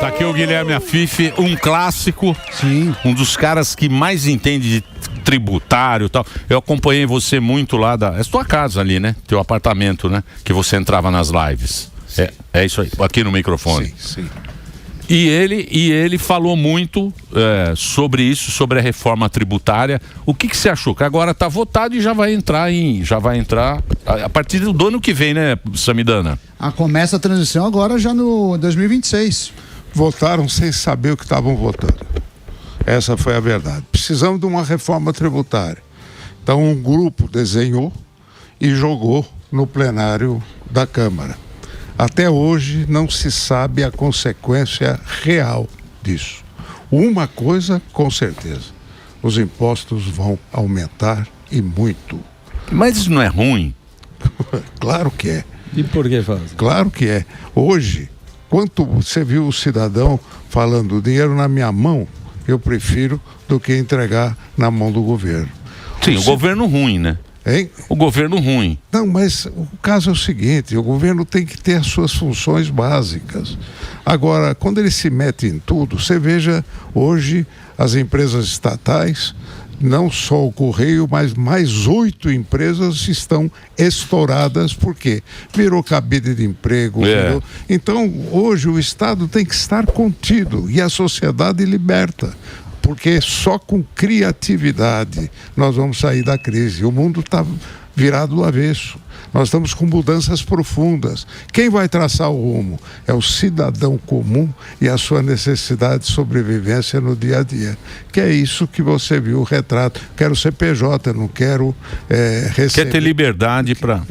Tá aqui o Guilherme Afife, um clássico. Sim. Um dos caras que mais entende de tributário e tal. Eu acompanhei você muito lá da... É sua casa ali, né? Teu apartamento, né? Que você entrava nas lives. É isso aí, aqui no microfone. Sim, sim. E ele falou muito sobre isso, sobre a reforma tributária. O que você achou? Que agora está votado e já vai entrar a partir do ano que vem, né, Samidana? Começa a transição agora já no 2026. Votaram sem saber o que estavam votando. Essa foi a verdade. Precisamos de uma reforma tributária. Então um grupo desenhou e jogou no plenário da Câmara. Até hoje não se sabe a consequência real disso. Uma coisa com certeza, os impostos vão aumentar e muito. Mas isso não é ruim? Claro que é. E por que faz? Claro que é. Hoje, quanto você viu o cidadão falando, dinheiro na minha mão, eu prefiro do que entregar na mão do governo. Sim, o governo ruim, né? Hein? O governo ruim. Não, mas o caso é o seguinte, o governo tem que ter as suas funções básicas. Agora, quando ele se mete em tudo, você veja hoje as empresas estatais, não só o Correio, mas mais 8 empresas estão estouradas, porque virou cabide de emprego. Virou... Então, hoje o Estado tem que estar contido e a sociedade liberta. Porque só com criatividade nós vamos sair da crise. O mundo está virado do avesso. Nós estamos com mudanças profundas. Quem vai traçar o rumo? É o cidadão comum e a sua necessidade de sobrevivência no dia a dia. Que é isso que você viu o retrato. Quero ser PJ, não quero receber... Quer ter liberdade para...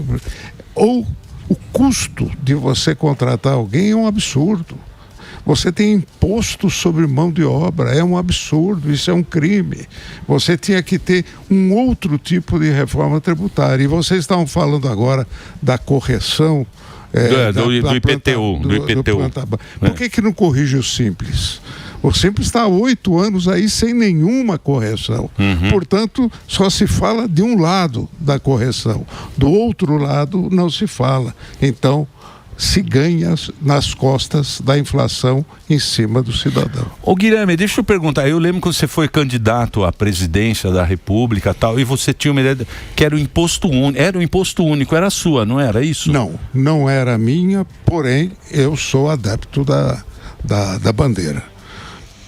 Ou o custo de você contratar alguém é um absurdo. Você tem imposto sobre mão de obra, é um absurdo, isso é um crime. Você tinha que ter um outro tipo de reforma tributária. E vocês estavam falando agora da correção do IPTU. Por que não corrige o Simples? O Simples está há 8 anos aí sem nenhuma correção. Portanto, só se fala de um lado da correção. Do outro lado, não se fala. Então, se ganha nas costas da inflação em cima do cidadão. Ô Guilherme, deixa eu perguntar, eu lembro que você foi candidato à presidência da República tal, e você tinha uma ideia que era o imposto único, era sua, não era isso? Não era minha, porém eu sou adepto da bandeira.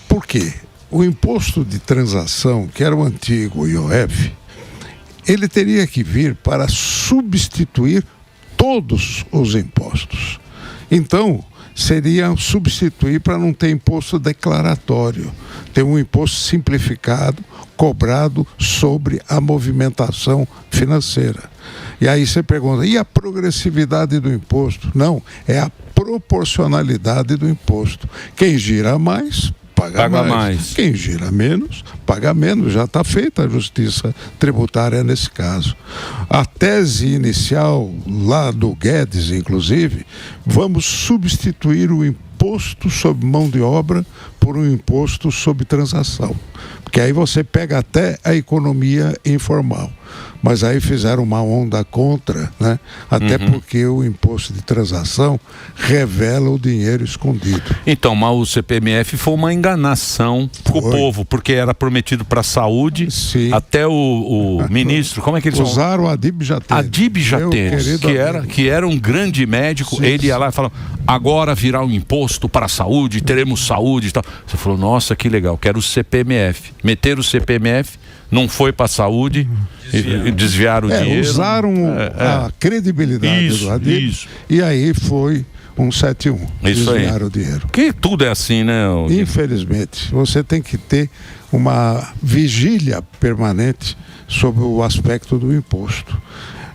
Por quê? O imposto de transação, que era o antigo IOF, ele teria que vir para substituir todos os impostos. Então, seria substituir para não ter imposto declaratório, ter um imposto simplificado, cobrado sobre a movimentação financeira. E aí você pergunta, e a progressividade do imposto? Não, é a proporcionalidade do imposto. Quem gira mais, paga mais. Quem gira menos, paga menos. Já está feita a justiça tributária nesse caso. A tese inicial lá do Guedes, inclusive, vamos substituir o imposto sobre mão de obra por um imposto sobre transação. Porque aí você pega até a economia informal. Mas aí fizeram uma onda contra, né? Até porque o imposto de transação revela o dinheiro escondido. Então, mas o CPMF foi uma enganação para o povo, porque era prometido para a saúde. Sim. Até o ministro, como é que eles usaram o Adib Jatene. Adib Jatene, que era um grande médico. Sim, ele ia lá e falava, agora virá um imposto para a saúde, teremos saúde e tal. Você falou, nossa, que legal, quero o CPMF. Meter o CPMF, não foi para a saúde, desviaram o dinheiro. Usaram a credibilidade do Adib, e aí foi 171. Desviaram o dinheiro. Que tudo é assim, né? Infelizmente, você tem que ter uma vigília permanente sobre o aspecto do imposto.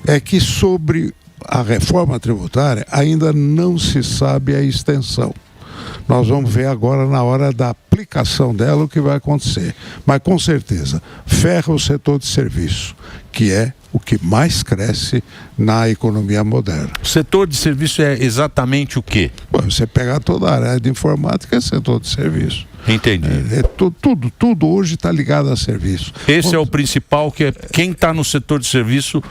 É que sobre a reforma tributária ainda não se sabe a extensão. Nós vamos ver agora na hora da aplicação dela o que vai acontecer. Mas com certeza, ferra o setor de serviço, que é o que mais cresce na economia moderna. O setor de serviço é exatamente o quê? Bom, você pegar toda a área de informática, é setor de serviço. Entendi. Tudo hoje está ligado a serviço. Esse é o principal, que é quem está no setor de serviço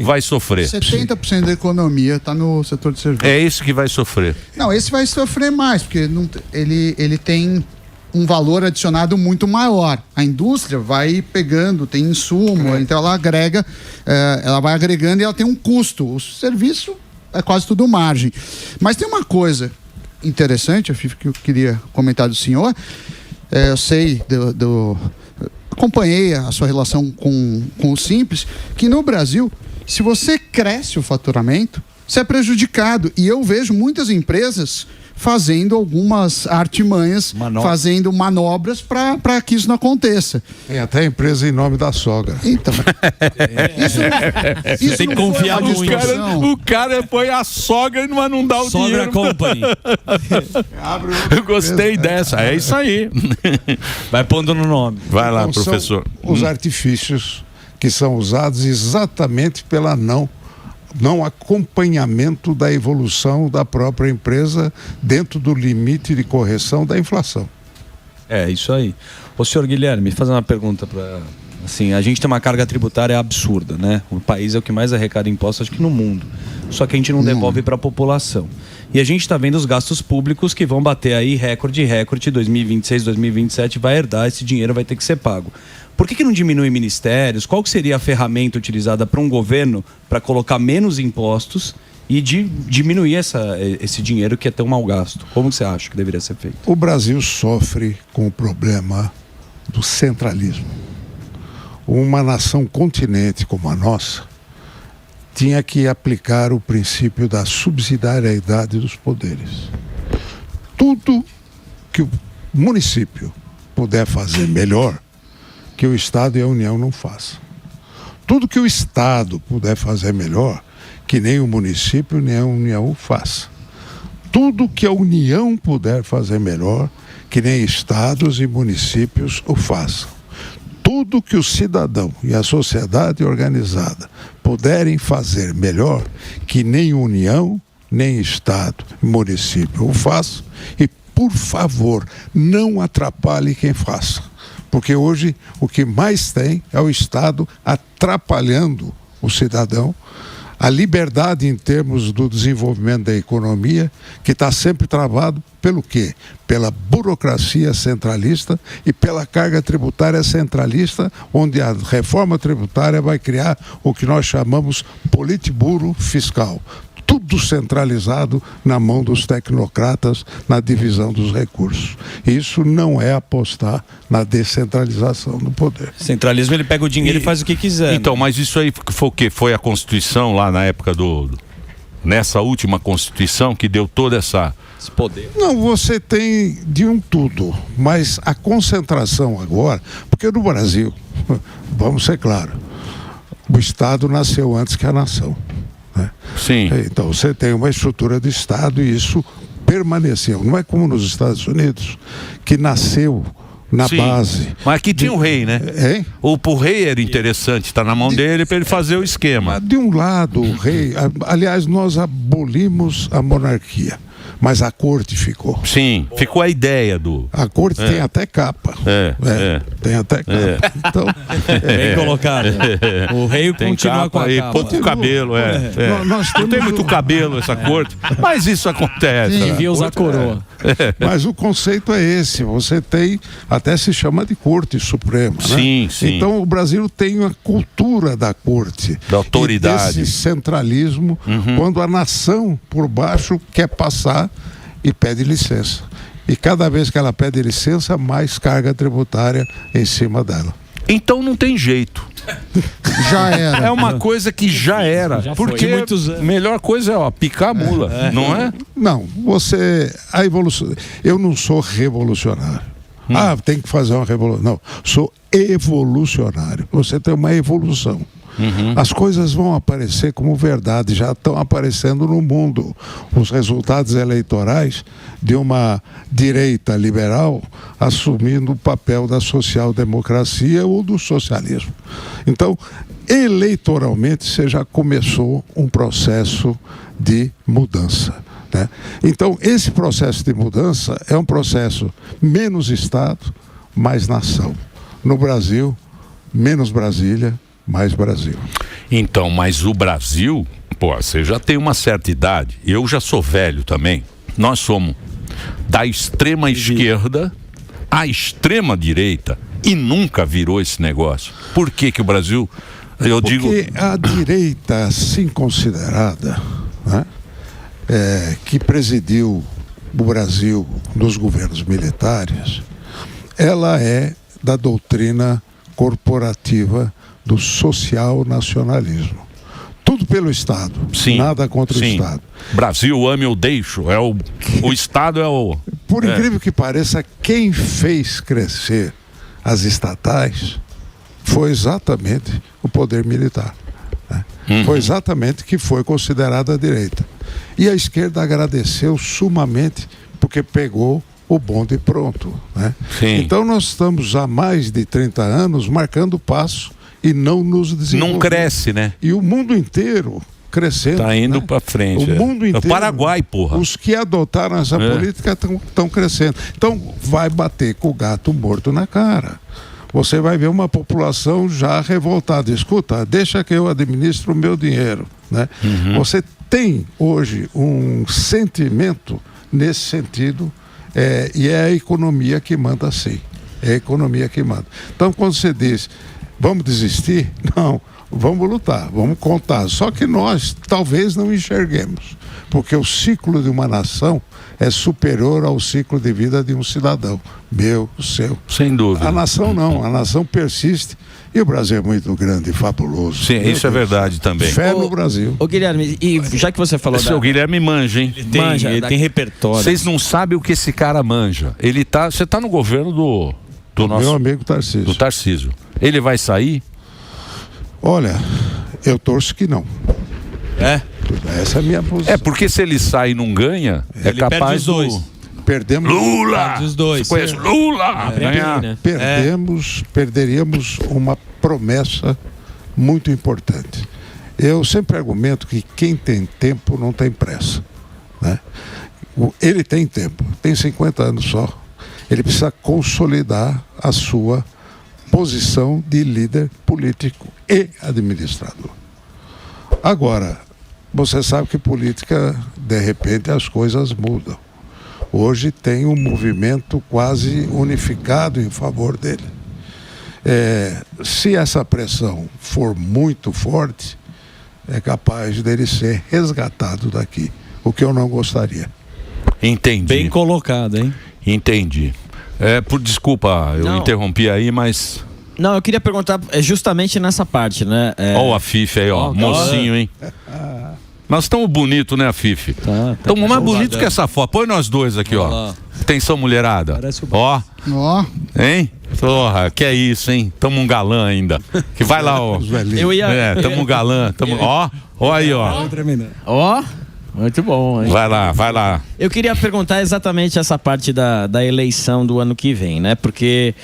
vai sofrer. 70% da economia está no setor de serviço. É esse que vai sofrer. Não, esse vai sofrer mais, porque ele tem um valor adicionado muito maior. A indústria vai pegando, tem insumo, então ela agrega, ela vai agregando e ela tem um custo. O serviço é quase tudo margem. Mas tem uma coisa interessante, que eu queria comentar do senhor. Eu sei, acompanhei a sua relação com o Simples, que no Brasil, se você cresce o faturamento, você é prejudicado. E eu vejo muitas empresas fazendo algumas artimanhas, fazendo manobras para que isso não Tem até empresa em nome da sogra. Então, isso tem que confiar muito. O cara põe a sogra, mas não dá o Sogra dinheiro. Company. Eu gostei dessa, é isso aí. Vai pondo no nome. Vai lá, Então, professor. São os artifícios que são usados exatamente pela não acompanhamento da evolução da própria empresa dentro do limite de correção da inflação. É, isso aí. Ô, senhor Guilherme, fazer uma pergunta para... Assim, a gente tem uma carga tributária absurda, né? O país é o que mais arrecada impostos, acho que no mundo. Só que a gente não devolve para a população. E a gente está vendo os gastos públicos que vão bater aí recorde, 2026, 2027, vai herdar, esse dinheiro vai ter que ser pago. Por que não diminui ministérios? Qual que seria a ferramenta utilizada para um governo para colocar menos impostos e diminuir esse dinheiro que é tão mal gasto? Como você acha que deveria ser feito? O Brasil sofre com o problema do centralismo. Uma nação continente como a nossa tinha que aplicar o princípio da subsidiariedade dos poderes. Tudo que o município puder fazer melhor, que o Estado e a União não façam. Tudo que o Estado puder fazer melhor, que nem o município nem a União faça. Tudo que a União puder fazer melhor, que nem estados e municípios o façam. Tudo que o cidadão e a sociedade organizada puderem fazer melhor, que nem União, nem Estado e município o façam. E, por favor, não atrapalhe quem faça. Porque hoje o que mais tem é o Estado atrapalhando o cidadão, a liberdade em termos do desenvolvimento da economia, que está sempre travado pelo quê? Pela burocracia centralista e pela carga tributária centralista, onde a reforma tributária vai criar o que nós chamamos politburo fiscal. Tudo centralizado na mão dos tecnocratas, na divisão dos recursos. Isso não é apostar na descentralização do poder. Centralismo, ele pega o dinheiro e faz o que quiser. Então, mas isso aí foi o quê? Foi a Constituição lá na época nessa última Constituição que deu toda esse poder? Não, você tem de um tudo, mas a concentração agora, porque no Brasil, vamos ser claros, o Estado nasceu antes que a nação. Sim. Então você tem uma estrutura de Estado e isso permaneceu. Não é como nos Estados Unidos, que nasceu na base. Mas aqui tinha o rei, né? O rei era interessante, está na mão dele para ele fazer o esquema. De um lado, o rei... Aliás, nós abolimos a monarquia, mas a corte ficou. Sim, ficou a ideia do... A corte tem até capa. Tem até capa. Então, bem colocado. O rei tem continua com a capa. Pouco cabelo, Não tem muito cabelo essa corte, mas isso acontece. Sim, devia usar coroa. Mas o conceito é esse. Você tem, até se chama de corte suprema, né? Sim, sim. Então o Brasil tem a cultura da corte. Da autoridade. E desse centralismo, quando a nação por baixo quer passar e pede licença. E cada vez que ela pede licença, mais carga tributária em cima dela. Então não tem jeito. Já era. É uma coisa que já era. Porque a melhor coisa é picar a mula, não é? Não, a evolução. Eu não sou revolucionário. Tem que fazer uma revolução. Não, sou evolucionário. Você tem uma evolução. As coisas vão aparecer como verdade, já estão aparecendo no mundo. Os resultados eleitorais de uma direita liberal assumindo o papel da social-democracia ou do socialismo. Então, eleitoralmente, você já começou um processo de mudança, né? Então, esse processo de mudança é um processo menos Estado, mais nação. No Brasil, menos Brasília, mais Brasil. Então, mas o Brasil, pô, você já tem uma certa idade, eu já sou velho também. Nós somos da extrema esquerda à extrema direita e nunca virou esse negócio. Por que que o Brasil, Porque a direita, assim considerada, né, que presidiu o Brasil nos governos militares, ela é da doutrina corporativa do social nacionalismo. Tudo pelo Estado, Sim, nada contra o sim. Estado. Brasil, ame ou deixo, o Estado é o... Por incrível que pareça, quem fez crescer as estatais foi exatamente o poder militar, né? Foi exatamente que foi considerada a direita. E a esquerda agradeceu sumamente porque pegou o bonde pronto, né? Sim. Então nós estamos há mais de 30 anos marcando passo e não nos desenvolvendo. Não cresce, né? E o mundo inteiro crescendo. Tá indo né? pra frente. O mundo É inteiro. o Paraguai, porra. Os que adotaram essa política estão crescendo. Então vai bater com o gato morto na cara. Você vai ver uma população já revoltada. Escuta, deixa que eu administro o meu dinheiro, né? Você tem hoje um sentimento nesse sentido, e é a economia que manda sim. É a economia que manda. Então quando você diz, vamos desistir? Não, vamos lutar, vamos contar. Só que nós talvez não enxerguemos, porque o ciclo de uma nação é superior ao ciclo de vida de um cidadão, meu, o seu. Sem dúvida. A nação não, a nação persiste. E o Brasil é muito grande e fabuloso. Sim, Meu isso é Deus. verdade também. Fé no Brasil. Ô Guilherme, e já que você falou Seu Guilherme manja, hein? Ele tem repertório. Vocês não sabem o que esse cara manja. Você tá no governo do nosso... Meu amigo Tarcísio. Do Tarcísio. Ele vai sair? Olha, eu torço que não. É? Essa é a minha posição. É, porque se ele sai e não ganha, é Ele perde capaz os dois. Perdemos. Lula! Perde os dois. Você conhece Lula? Ganhar. né? Perderíamos uma promessa muito importante. Eu sempre argumento que quem tem tempo não tem pressa, né? Ele tem tempo, tem 50 anos só. Ele precisa consolidar a sua posição de líder político e administrador. Agora, você sabe que política, de repente, as coisas mudam. Hoje tem um movimento quase unificado em favor dele. Se essa pressão for muito forte, é capaz dele ser resgatado daqui, o que eu não gostaria. Entendi. Bem colocado, hein? Entendi. Desculpa, eu interrompi aí, mas... Não, eu queria perguntar justamente nessa parte, né? Ó a Fife aí, ó. Mocinho, hein? Nós estamos bonitos, né, Fife? Estamos mais bonitos que essa foto. Põe nós dois aqui, ó. Atenção, mulherada. Parece o Ó. Ó, Hein? Porra, que é isso, hein? Tamo um galã ainda. Que vai lá, ó. Eu ia... Tamo um galã. Ó aí, ó. Ó, muito bom, hein? Vai lá. Eu queria perguntar exatamente essa parte da eleição do ano que vem, né? Porque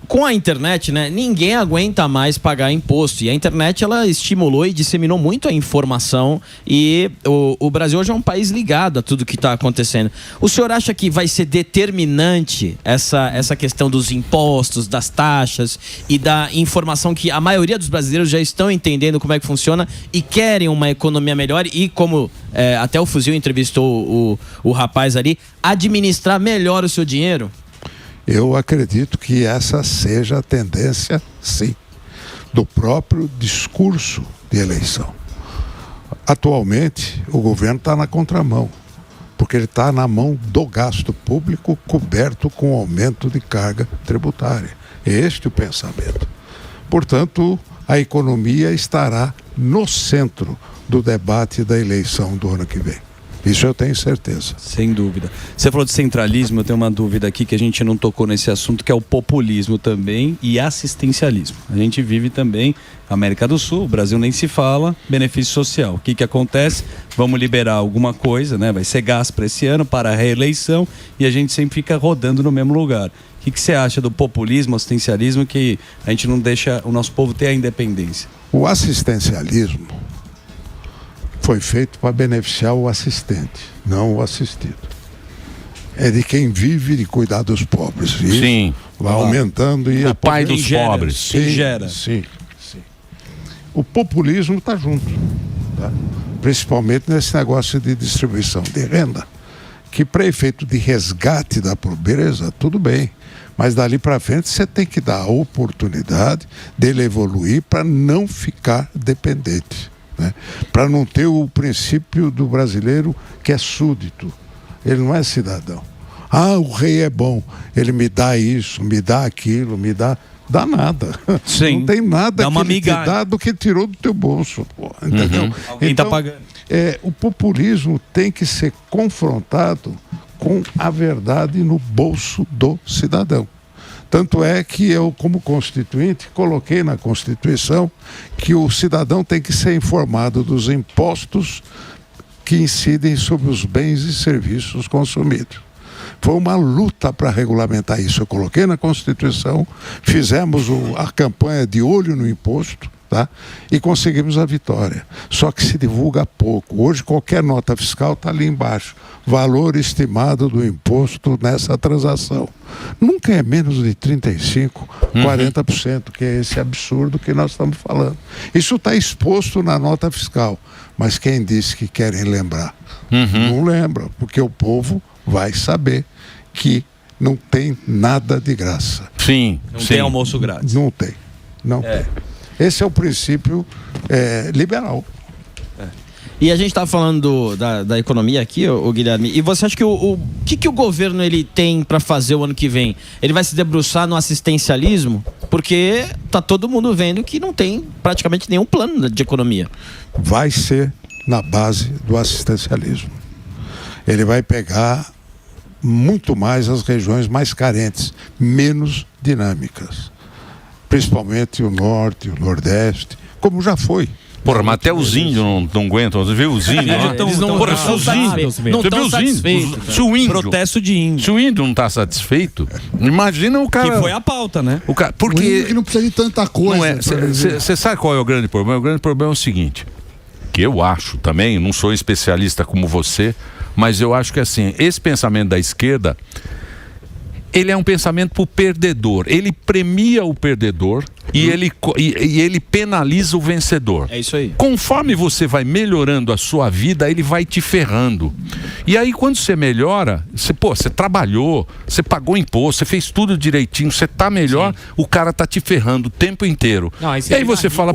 com a internet, né, ninguém aguenta mais pagar imposto. E a internet, ela estimulou e disseminou muito a informação. E o Brasil hoje é um país ligado a tudo que está acontecendo. O senhor acha que vai ser determinante essa questão dos impostos, das taxas e da informação que a maioria dos brasileiros já estão entendendo como é que funciona e querem uma economia melhor e, como até o Fuzil entrevistou o rapaz ali, administrar melhor o seu dinheiro? Eu acredito que essa seja a tendência, sim, do próprio discurso de eleição. Atualmente, o governo está na contramão, porque ele está na mão do gasto público coberto com aumento de carga tributária. Este é o pensamento. Portanto, a economia estará no centro do debate da eleição do ano que vem. Isso eu tenho certeza. Sem dúvida. Você falou de centralismo, eu tenho uma dúvida aqui que a gente não tocou nesse assunto, que é o populismo também e assistencialismo. A gente vive também, América do Sul, o Brasil nem se fala, benefício social. O que acontece? Vamos liberar alguma coisa, né? Vai ser gás para esse ano, para a reeleição, e a gente sempre fica rodando no mesmo lugar. O que você acha do populismo, assistencialismo, que a gente não deixa o nosso povo ter a independência? O assistencialismo foi feito para beneficiar o assistente, não o assistido. É de quem vive de cuidar dos pobres. Isso Sim. vai aumentando e o pai dos pobres. Sim, gera. Sim. O populismo está junto, tá? Principalmente nesse negócio de distribuição de renda, que para efeito de resgate da pobreza, tudo bem. Mas dali para frente você tem que dar a oportunidade dele evoluir para não ficar dependente, né? Para não ter o princípio do brasileiro que é súdito. Ele não é cidadão. Ah, o rei é bom, ele me dá isso, me dá aquilo, me dá... Dá nada. Sim. Não tem nada dá uma que ele te migalha. dá do que tirou do teu bolso, pô, entendeu? Alguém está pagando. O populismo tem que ser confrontado com a verdade no bolso do cidadão. Tanto é que eu, como constituinte, coloquei na Constituição que o cidadão tem que ser informado dos impostos que incidem sobre os bens e serviços consumidos. Foi uma luta para regulamentar isso. Eu coloquei na Constituição, fizemos a campanha de olho no imposto, tá? E conseguimos a vitória. Só que se divulga pouco. Hoje qualquer nota fiscal está ali embaixo. Valor estimado do imposto nessa transação. Nunca é menos de 35%, 40%, que é esse absurdo que nós estamos falando. Isso está exposto na nota fiscal. Mas quem disse que querem lembrar? Não lembra, porque o povo vai saber que não tem nada de graça. Sim. Não tem almoço grátis. Não tem. Esse é o princípio liberal. E a gente está falando da economia aqui, o Guilherme, e você acha que o que o governo ele tem para fazer o ano que vem? Ele vai se debruçar no assistencialismo? Porque tá todo mundo vendo que não tem praticamente nenhum plano de economia. Vai ser na base do assistencialismo. Ele vai pegar muito mais as regiões mais carentes, menos dinâmicas. Principalmente o norte, o nordeste, como já foi. Porra, mas até os índios não aguentam. Você viu os índios? Eles não estão satisfeitos. Não estão satisfeitos. Se o índio, Protesto de índio. se o índio não está satisfeito, imagina o cara... Que foi a pauta, né? O cara, O porque índio que não precisa de tanta coisa. você sabe qual é o grande problema? O grande problema é o seguinte, que eu acho também, não sou especialista como você, mas eu acho que assim, esse pensamento da esquerda, ele é um pensamento pro perdedor. Ele premia o perdedor e ele penaliza o vencedor. É isso aí. Conforme você vai melhorando a sua vida, ele vai te ferrando. E aí, quando você melhora, você trabalhou, você pagou imposto, você fez tudo direitinho, você tá melhor, o cara tá te ferrando o tempo inteiro. Não, e aí você fala,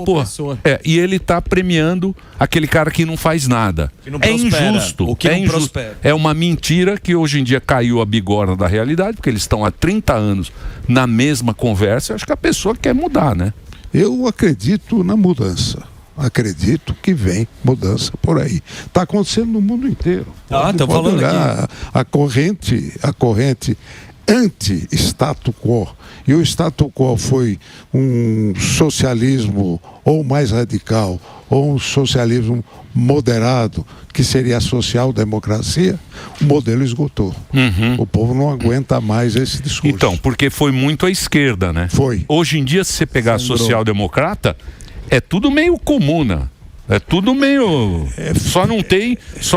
e ele tá premiando aquele cara que não faz nada. Que não É prospera. injusto. O que É não injusto. prospera. É uma mentira que hoje em dia caiu a bigorna da realidade, porque eles estão há 30 anos na mesma conversa. Eu acho que a pessoa quer mudar, né? Eu acredito na mudança. Acredito que vem mudança por aí. Está acontecendo no mundo inteiro. Tô falando olhar a corrente anti-status quo. E o status quo foi um socialismo ou mais radical, ou um socialismo moderado, que seria a social-democracia. O modelo esgotou. O povo não aguenta mais esse discurso. Então, porque foi muito à esquerda, né? Foi. Hoje em dia, se você pegar a social-democrata, é tudo meio comuna. É tudo meio... Só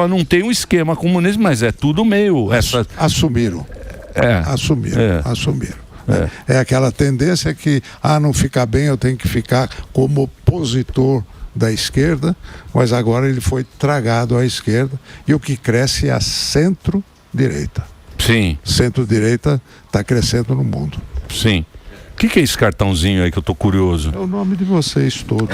não tem um esquema comunista, mas é tudo meio... Assumiram. Assumiram. É aquela tendência que, não ficar bem, eu tenho que ficar como opositor da esquerda, mas agora ele foi tragado à esquerda e o que cresce é a centro-direita. Sim. Centro-direita está crescendo no mundo. Sim. O que é esse cartãozinho aí que eu tô curioso? É o nome de vocês todos.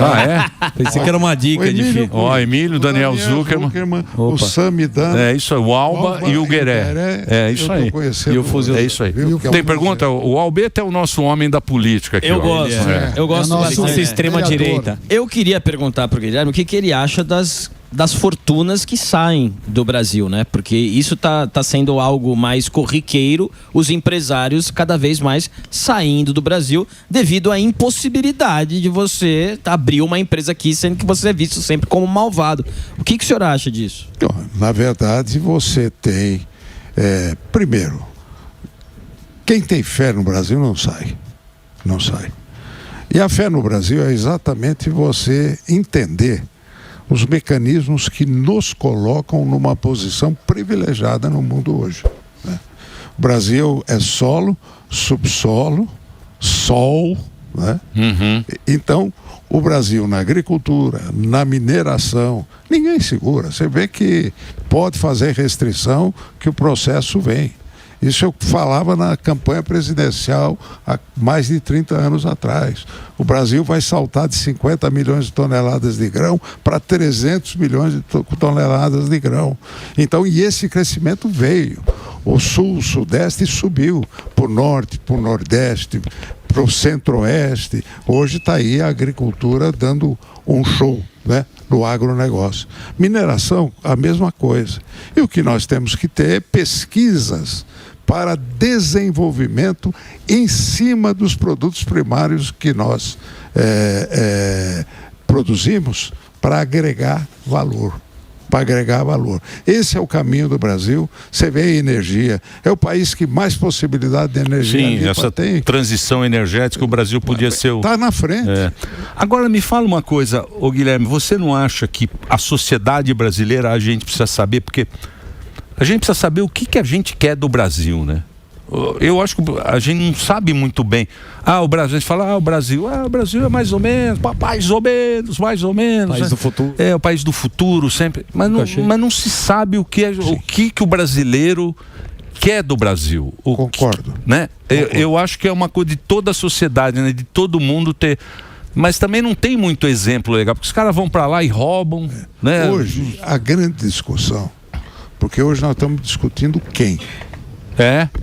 Pensei que era uma dica de filme. Emílio, Daniel Zuckerman. o Samidan. É isso aí, o Alba e o Gueré. É isso aí. E o Fuzil. É isso aí. Viu? Tem pergunta? O Albeta é o nosso homem da política aqui. Eu ó. gosto. É. Eu gosto nosso bastante. extrema direita. Eu queria perguntar pro Guilherme o que ele acha das das fortunas que saem do Brasil, né? Porque isso tá sendo algo mais corriqueiro, os empresários cada vez mais saindo do Brasil devido à impossibilidade de você abrir uma empresa aqui, sendo que você é visto sempre como malvado. O que o senhor acha disso? Na verdade, você tem... primeiro, quem tem fé no Brasil não sai. Não sai. E a fé no Brasil é exatamente você entender os mecanismos que nos colocam numa posição privilegiada no mundo hoje, né? O Brasil é solo, subsolo, sol, né? Então, o Brasil na agricultura, na mineração, ninguém segura. Você vê que pode fazer restrição que o processo vem. Isso eu falava na campanha presidencial há mais de 30 anos atrás. O Brasil vai saltar de 50 milhões de toneladas de grão para 300 milhões de toneladas de grão. Então, e esse crescimento veio. O sul, o sudeste subiu para o norte, para o nordeste, para o centro-oeste. Hoje está aí a agricultura dando um show, né, no agronegócio. Mineração, a mesma coisa. E o que nós temos que ter é pesquisas para desenvolvimento em cima dos produtos primários que nós produzimos para agregar valor. Esse é o caminho do Brasil. Você vê a energia, é o país que mais possibilidade de energia essa tem. Transição energética, o Brasil podia ser o... Está na frente. Agora me fala uma coisa, ô Guilherme, você não acha que a sociedade brasileira, a gente precisa saber, porque a gente precisa saber o que a gente quer do Brasil, né? Eu acho que a gente não sabe muito bem. O Brasil, a gente fala, o Brasil é mais ou menos. País do futuro. É, o país do futuro, sempre. Mas não se sabe o que o brasileiro quer do Brasil. Concordo. Né? Eu acho que é uma coisa de toda a sociedade, né? De todo mundo ter... Mas também não tem muito exemplo legal, porque os caras vão para lá e roubam. Né? Hoje, a grande discussão, porque hoje nós estamos discutindo quem.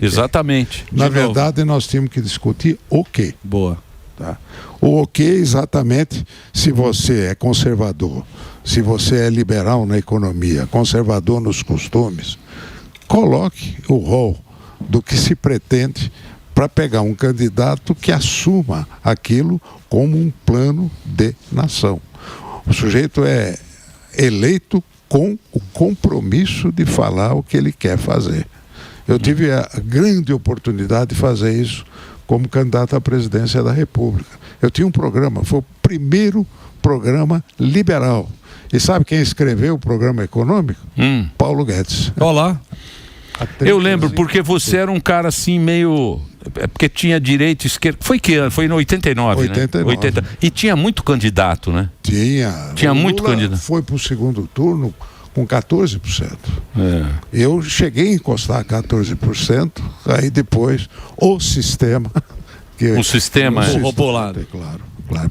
Exatamente. Na verdade, nós temos que discutir o quê. Boa. Tá? O quê exatamente, se você é conservador, se você é liberal na economia, conservador nos costumes, coloque o rol do que se pretende para pegar um candidato que assuma aquilo como um plano de nação. O sujeito é eleito com o compromisso de falar o que ele quer fazer. Eu tive a grande oportunidade de fazer isso como candidato à presidência da República. Eu tinha um programa, foi o primeiro programa liberal. E sabe quem escreveu o programa econômico? Paulo Guedes. Olá. Eu lembro, porque você era um cara assim meio... porque tinha direita e esquerda. Foi que ano? Foi em 89, 89. Né? E tinha muito candidato, né? Tinha muito candidato. Foi para o segundo turno com 14%. Eu cheguei a encostar 14%, aí depois o sistema... o sistema é... Claro.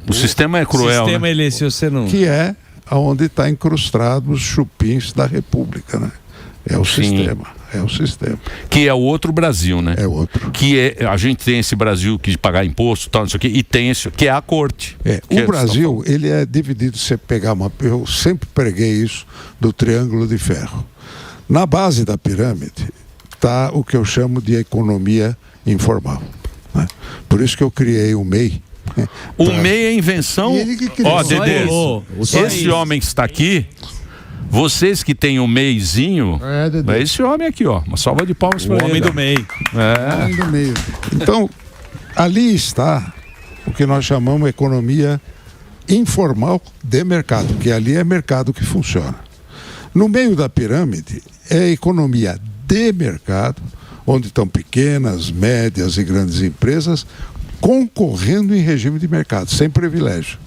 O sistema é cruel, o sistema, né? ele, se você não... Que é onde está incrustado os chupins da República, né? É o sistema. Que é o outro Brasil, né? É outro. A gente tem esse Brasil que de pagar imposto, tal, não sei o quê, e tem esse, que é a corte. O Brasil, ele é dividido, você pegar eu sempre preguei isso, do Triângulo de Ferro. Na base da pirâmide está o que eu chamo de economia informal, né? Por isso que eu criei o MEI. O MEI é invenção... Dedê, esse homem que está aqui... Vocês que têm o MEIzinho, é esse homem aqui, ó. Uma salva de palmas para ele. O homem do MEI. Homem do meio. Então, ali está o que nós chamamos de economia informal de mercado, que ali é mercado que funciona. No meio da pirâmide é a economia de mercado, onde estão pequenas, médias e grandes empresas concorrendo em regime de mercado, sem privilégio.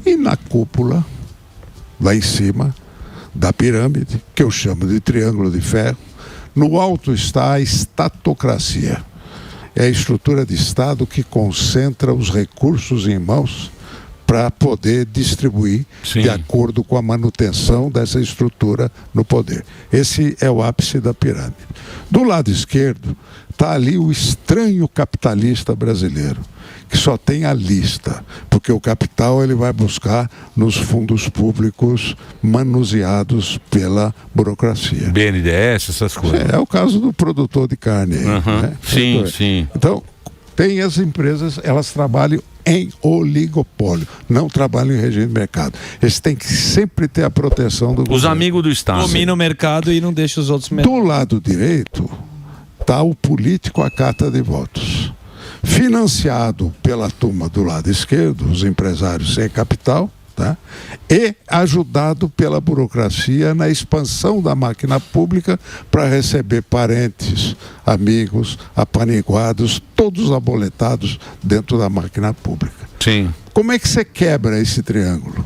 E na cúpula, lá em cima da pirâmide, que eu chamo de Triângulo de Ferro, no alto está a estatocracia. É a estrutura de Estado que concentra os recursos em mãos para poder distribuir de acordo com a manutenção dessa estrutura no poder. Esse é o ápice da pirâmide. Do lado esquerdo está ali o estranho capitalista brasileiro, que só tem a lista, porque porque o capital ele vai buscar nos fundos públicos manuseados pela burocracia. BNDES, essas coisas. É o caso do produtor de carne aí, né? Sim, sim. Então, tem as empresas, elas trabalham em oligopólio, não trabalham em regime de mercado. Eles têm que sempre ter a proteção do Os governo. amigos do Estado. Domina o mercado e não deixa os outros Do lado direito está o político à carta de votos, financiado pela turma do lado esquerdo, os empresários sem capital, tá? E ajudado pela burocracia na expansão da máquina pública para receber parentes, amigos, apaniguados, todos aboletados dentro da máquina pública. Sim. Como é que você quebra esse triângulo?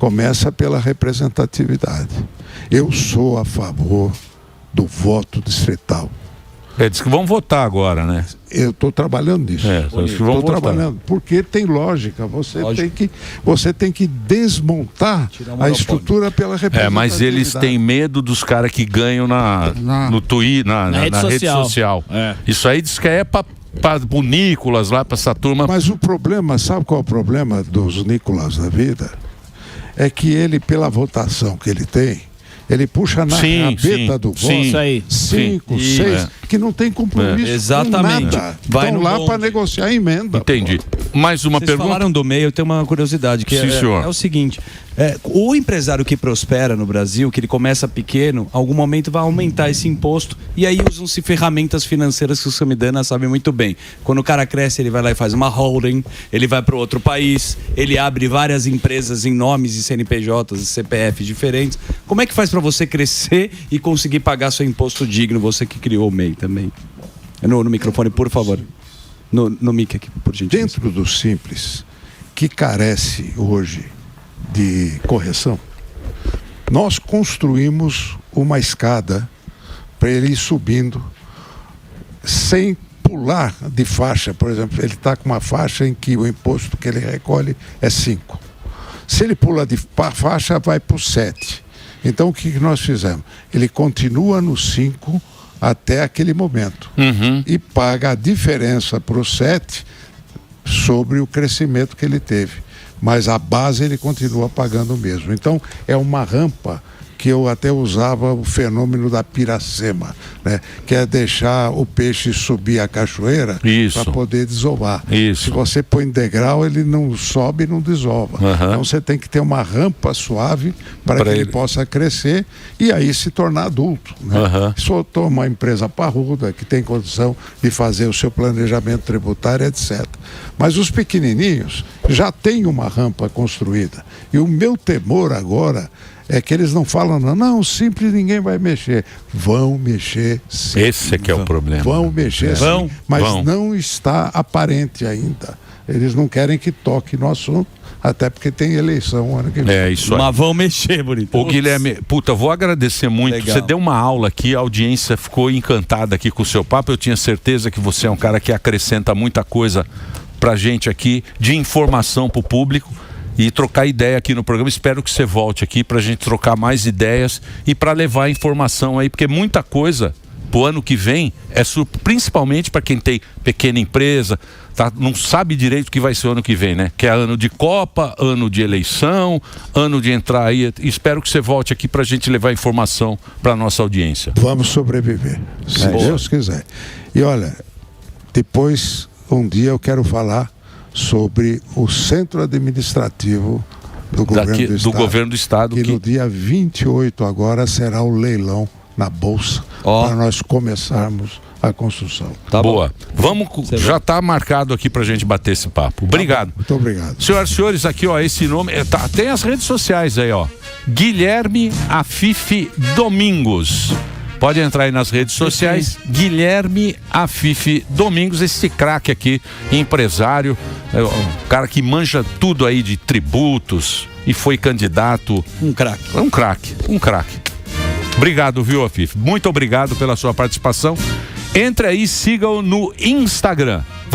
Começa pela representatividade. Eu sou a favor do voto distrital. Diz que vão votar agora, né? Eu estou trabalhando nisso. Estou trabalhando, porque tem lógica. Você tem que desmontar a estrutura pela representatividade. Mas eles têm medo dos caras que ganham no Twitter, na rede social. Isso aí diz que é para o Nicolas lá, para essa turma. Mas o problema, sabe qual é o problema dos Nicolas da vida? É que ele, pela votação que ele tem, ele puxa na rabeta do voto 5, 6, que não tem compromisso com nada. Estão lá para negociar a emenda. Entendi. Mais uma pergunta. Vocês falaram do meio, eu tenho uma curiosidade, que é o seguinte, o empresário que prospera no Brasil, que ele começa pequeno, algum momento vai aumentar esse imposto, e aí usam-se ferramentas financeiras que o Samidana sabe muito bem. Quando o cara cresce, ele vai lá e faz uma holding, ele vai para outro país, ele abre várias empresas em nomes de CNPJs e CPFs diferentes. Como é que faz para você crescer e conseguir pagar seu imposto digno, você que criou o MEI também? No microfone, por favor. No mic aqui, por gentileza. Dentro do Simples, que carece hoje de correção, nós construímos uma escada para ele ir subindo sem pular de faixa. Por exemplo, ele está com uma faixa em que o imposto que ele recolhe é 5. Se ele pula de faixa, vai para o 7. Então, o que nós fizemos? Ele continua no 5 até aquele momento e paga a diferença para o 7 sobre o crescimento que ele teve. Mas a base ele continua pagando o mesmo. Então, é uma rampa que eu até usava o fenômeno da piracema, né? Que é deixar o peixe subir a cachoeira para poder desovar. Se você põe degrau, ele não sobe e não desova. Então você tem que ter uma rampa suave para que ele possa crescer e aí se tornar adulto, né? Se eu tô uma empresa parruda que tem condição de fazer o seu planejamento tributário, etc. Mas os pequenininhos já têm uma rampa construída. E o meu temor agora é que eles não falam, não, simples ninguém vai mexer. Vão mexer sim. Esse é que é o problema. Vão mexer sim, mas não está aparente ainda. Eles não querem que toque no assunto, até porque tem eleição ano que vem. É isso aí. Mas vão mexer, bonito. Ô Guilherme, vou agradecer muito. Legal. Você deu uma aula aqui, a audiência ficou encantada aqui com o seu papo. Eu tinha certeza que você é um cara que acrescenta muita coisa pra gente aqui, de informação pro público. E trocar ideia aqui no programa. Espero que você volte aqui para a gente trocar mais ideias e para levar informação aí, porque muita coisa pro ano que vem principalmente para quem tem pequena empresa, não sabe direito o que vai ser o ano que vem, né? Que é ano de Copa, ano de eleição, ano de entrar aí. Espero que você volte aqui para a gente levar informação para nossa audiência. Vamos sobreviver, se Deus quiser. E olha, depois um dia eu quero falar sobre o centro administrativo do governo do Estado, que no dia 28 agora será o leilão na Bolsa, para nós começarmos a construção. Boa. Vamos, já está marcado aqui para a gente bater esse papo. Obrigado. Muito obrigado. Senhoras e senhores, aqui esse nome, tem as redes sociais aí, Guilherme Afife Domingos. Pode entrar aí nas redes sociais, Guilherme Afife Domingos, esse craque aqui, empresário, um cara que manja tudo aí de tributos e foi candidato. Um craque. Obrigado, viu, Afife? Muito obrigado pela sua participação. Entre aí, siga-o no Instagram.